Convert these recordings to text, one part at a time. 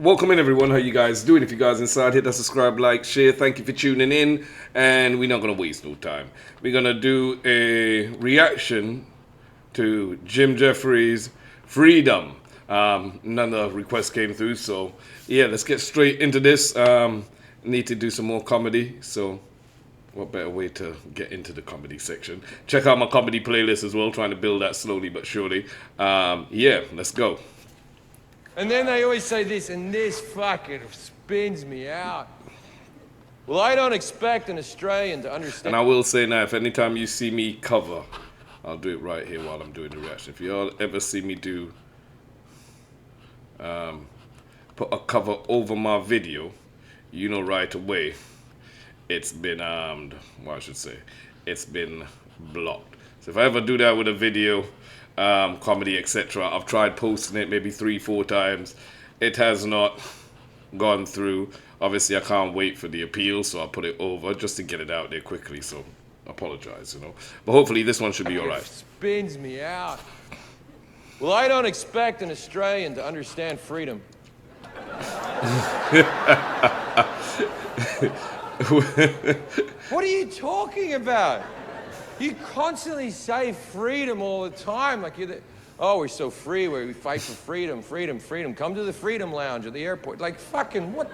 welcome in everyone. How you guys doing? If you guys inside, hit that subscribe, like, share. Thank you for tuning in. And we're not gonna waste no time. We're gonna do a reaction to Jefferies' Freedumb. None of the requests came through, so yeah, let's get straight into this. Need to do some more comedy, so what better way to get into the comedy section? Check out my comedy playlist as well, trying to build that slowly but surely. Yeah, let's go. And then they always say this, and this fucking spins me out. Well, I don't expect an Australian to understand. And I will say now, if anytime you see me cover, I'll do it right here while I'm doing the reaction. If you all ever see me do, put a cover over my video, you know right away, it's been, what I should say, it's been blocked. So if I ever do that with a video, comedy, etc., I've tried posting it maybe 3-4 times. It has not gone through. Obviously, I can't wait for the appeal, so I'll put it over just to get it out there quickly. So, apologize, you know. But hopefully, this one should be all right. It spins me out. Well, I don't expect an Australian to understand freedom. What are you talking about? You constantly say freedom all the time, like you're oh, we're so free, we fight for freedom, freedom, freedom. Come to the Freedom Lounge at the airport. Like, fucking what?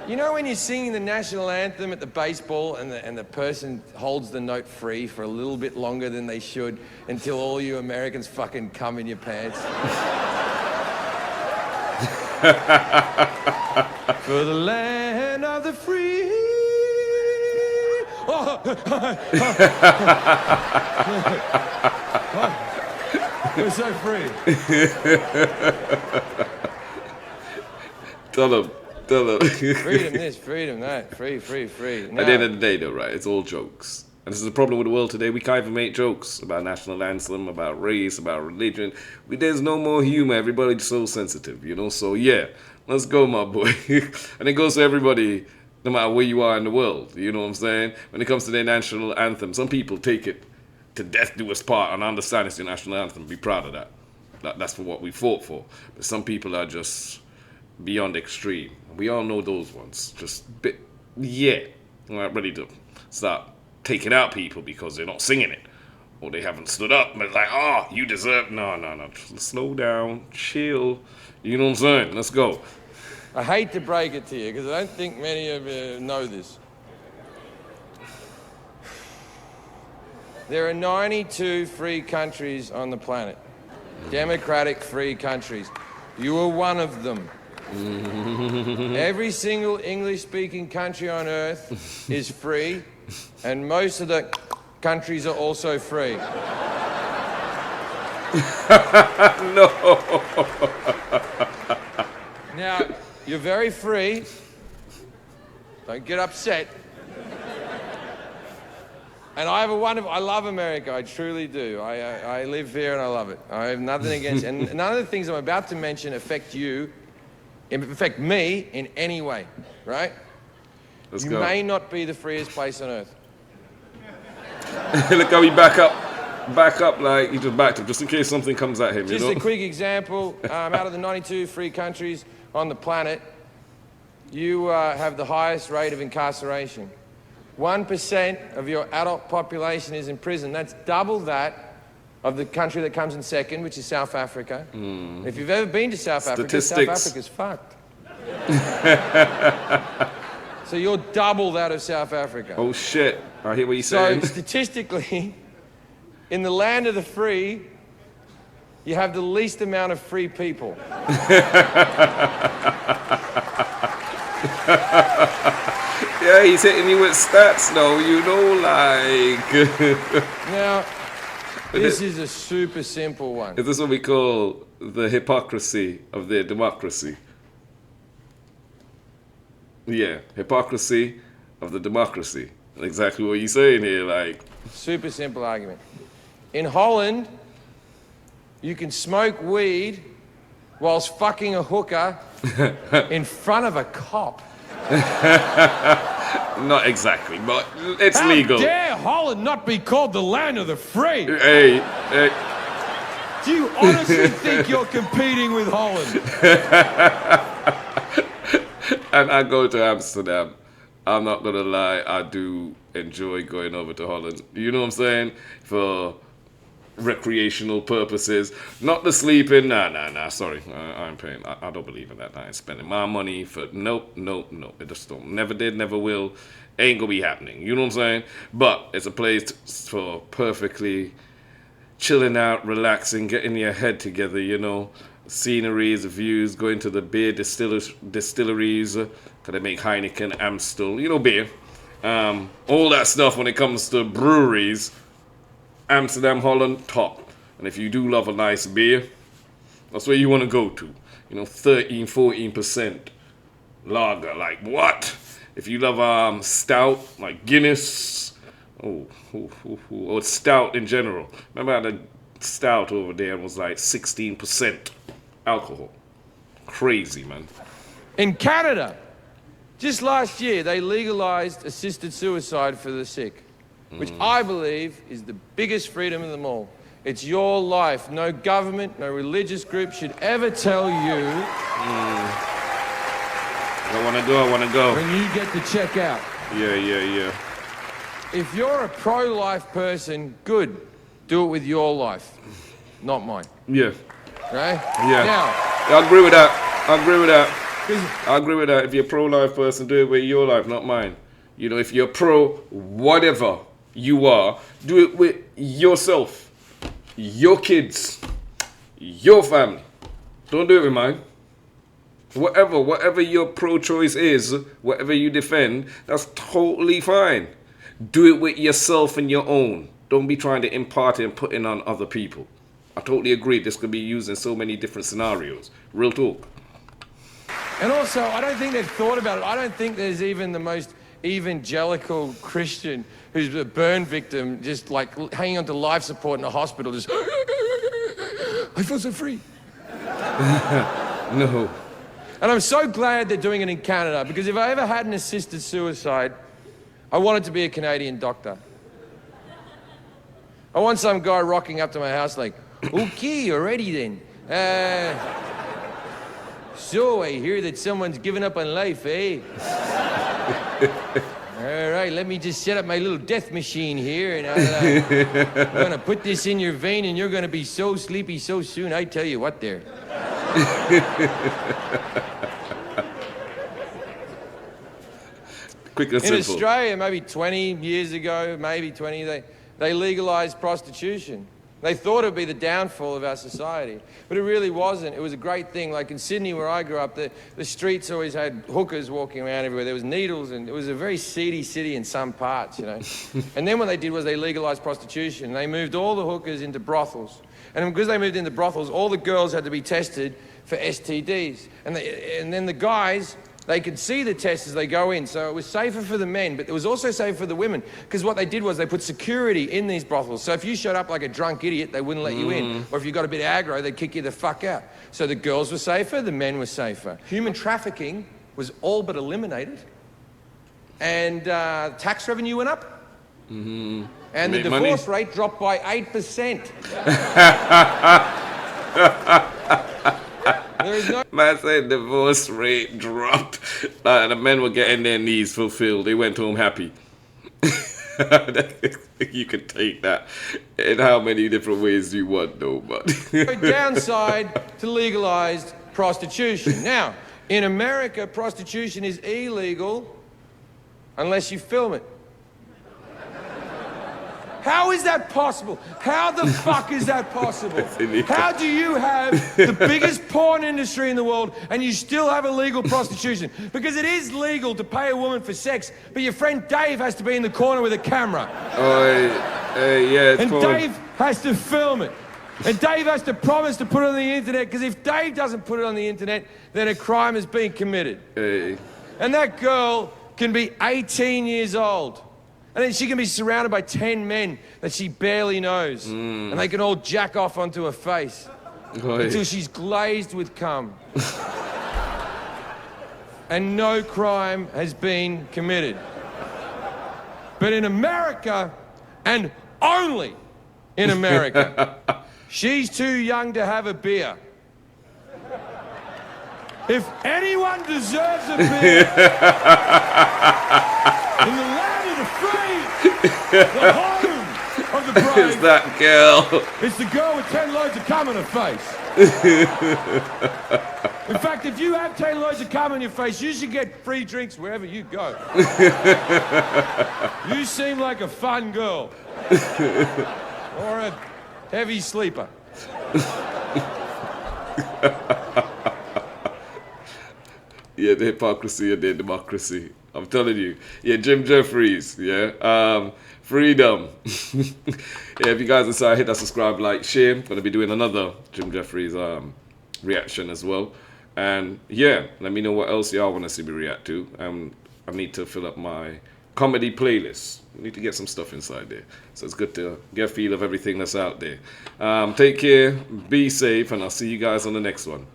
You know when you're singing the national anthem at the baseball and the person holds the note free for a little bit longer than they should until all you Americans fucking come in your pants? For the land of the free. We're so free. Tell him. Freedom this, freedom that, free. No. At the end of the day, though, right, it's all jokes. And this is the problem with the world today. We can't even make jokes about national anthem, about race, about religion. There's no more humor. Everybody's so sensitive, you know? So, yeah, let's go, my boy. And it goes to everybody, no matter where you are in the world. You know what I'm saying? When it comes to their national anthem, some people take it to death do us part, and I understand it's your national anthem. Be proud of that. That's for what we fought for. But some people are just beyond extreme. We all know those ones. Just not ready to start taking out people because they're not singing it or they haven't stood up. But it's like, oh, you deserve. No. Just slow down, chill. You know what I'm saying? Let's go. I hate to break it to you because I don't think many of you know this. There are 92 free countries on the planet. Democratic free countries. You are one of them. Every single English-speaking country on earth is free, and most of the countries are also free. No. Now, you're very free. Don't get upset. And I love America, I truly do. I live here and I love it. I have nothing against it. And none of the things I'm about to mention affect me in any way, right? Let's you go. may not be the freest place on earth. Look how he back up like he just backed up, just in case something comes at him, Just you know? a quick example, out of the 92 free countries on the planet, you have the highest rate of incarceration. 1% of your adult population is in prison. That's double that of the country that comes in second, which is South Africa. If you've ever been to South Africa, South Africa's fucked. So you're double that of South Africa. Oh shit, I hear what you're saying. So statistically, in the land of the free, you have the least amount of free people. Yeah, he's hitting you with stats though, you know, like. Now, this is a super simple one. Is this what we call the hypocrisy of their democracy? Yeah, hypocrisy of the democracy. Exactly what you're saying here, like. Super simple argument. In Holland, you can smoke weed whilst fucking a hooker in front of a cop. Not exactly, but it's legal. How dare Holland not be called the land of the free? Hey. Do you honestly think you're competing with Holland? and I go to Amsterdam, I'm not gonna lie, I do enjoy going over to Holland. You know what I'm saying? For recreational purposes, not the sleeping. Nah. Sorry, I'm paying. I don't believe in that. I ain't spending my money for nope. It just don't. Never did, never will. Ain't gonna be happening. You know what I'm saying? But it's a place for perfectly chilling out, relaxing, getting your head together. You know, sceneries, views, going to the beer distilleries. Cause they make Heineken, Amstel. You know, beer. All that stuff when it comes to breweries. Amsterdam, Holland, top. And if you do love a nice beer, that's where you want to go to. You know, 13, 14% lager. Like, what? If you love stout, like Guinness, or stout in general. Remember how the stout over there was like 16% alcohol. Crazy, man. In Canada, just last year, they legalized assisted suicide for the sick, which I believe is the biggest freedom of them all. It's your life. No government, no religious group should ever tell you I want to go. when you get to check out. Yeah. If you're a pro-life person, good. Do it with your life, not mine. Yeah. Right? Yeah. Now, I agree with that. 'cause I agree with that. If you're a pro-life person, do it with your life, not mine. You know, if you're pro whatever you are, do it with yourself, your kids, your family. Don't do it with mine. Whatever your pro-choice is, whatever you defend, that's totally fine. Do it with yourself and your own. Don't be trying to impart it and put it on other people. I totally agree. This could be used in so many different scenarios. Real talk. And also, I don't think they've thought about it. I don't think there's even the most evangelical Christian who's a burn victim, just like hanging on to life support in a hospital, just, I feel so free. No. And I'm so glad they're doing it in Canada, because if I ever had an assisted suicide, I wanted to be a Canadian doctor. I want some guy rocking up to my house like, okay, you're ready then. So I hear that someone's given up on life, eh? All right, let me just set up my little death machine here, and I'm gonna put this in your vein, and you're gonna be so sleepy so soon, I tell you what there. Quick and In simple. Australia, maybe 20 years ago, they legalized prostitution. They thought it would be the downfall of our society, but it really wasn't. It was a great thing. Like in Sydney, where I grew up, the streets always had hookers walking around everywhere. There was needles, and it was a very seedy city in some parts, you know. And then what they did was they legalized prostitution. They moved all the hookers into brothels. And because they moved into brothels, all the girls had to be tested for STDs. And then the guys, they could see the tests as they go in, so it was safer for the men, but it was also safer for the women, because what they did was they put security in these brothels. So if you showed up like a drunk idiot, they wouldn't let you in. Or if you got a bit aggro, they'd kick you the fuck out. So the girls were safer, the men were safer. Human trafficking was all but eliminated. And tax revenue went up. And the divorce rate dropped by 8%. There is no... Man said divorce rate dropped. The men were getting their needs fulfilled. They went home happy. You can take that in how many different ways you want, though. But downside to legalized prostitution. Now, in America, prostitution is illegal unless you film it. How is that possible? How the fuck is that possible? How do you have the biggest porn industry in the world and you still have illegal prostitution? Because it is legal to pay a woman for sex, but your friend Dave has to be in the corner with a camera. Yeah, it's and porn. Dave has to film it. And Dave has to promise to put it on the internet, because if Dave doesn't put it on the internet, then a crime has been committed. And that girl can be 18 years old. And then she can be surrounded by 10 men that she barely knows. And they can all jack off onto her face until she's glazed with cum. And no crime has been committed. But in America, and only in America, she's too young to have a beer. If anyone deserves a beer in the land of the free, the home of the brave, It's that girl. it's the girl with 10 loads of cum in her face. In fact, if you have 10 loads of cum in your face, you should get free drinks wherever you go. You seem like a fun girl. Or a heavy sleeper. Yeah, the hypocrisy and the democracy. I'm telling you. Yeah, Jim Jefferies. Yeah. Freedumb. Yeah, if you guys decide, hit that subscribe, like, share. I'm going to be doing another Jim Jefferies reaction as well. And yeah, let me know what else y'all want to see me react to. I need to fill up my comedy playlist. We need to get some stuff inside there. So it's good to get a feel of everything that's out there. Take care, be safe, and I'll see you guys on the next one.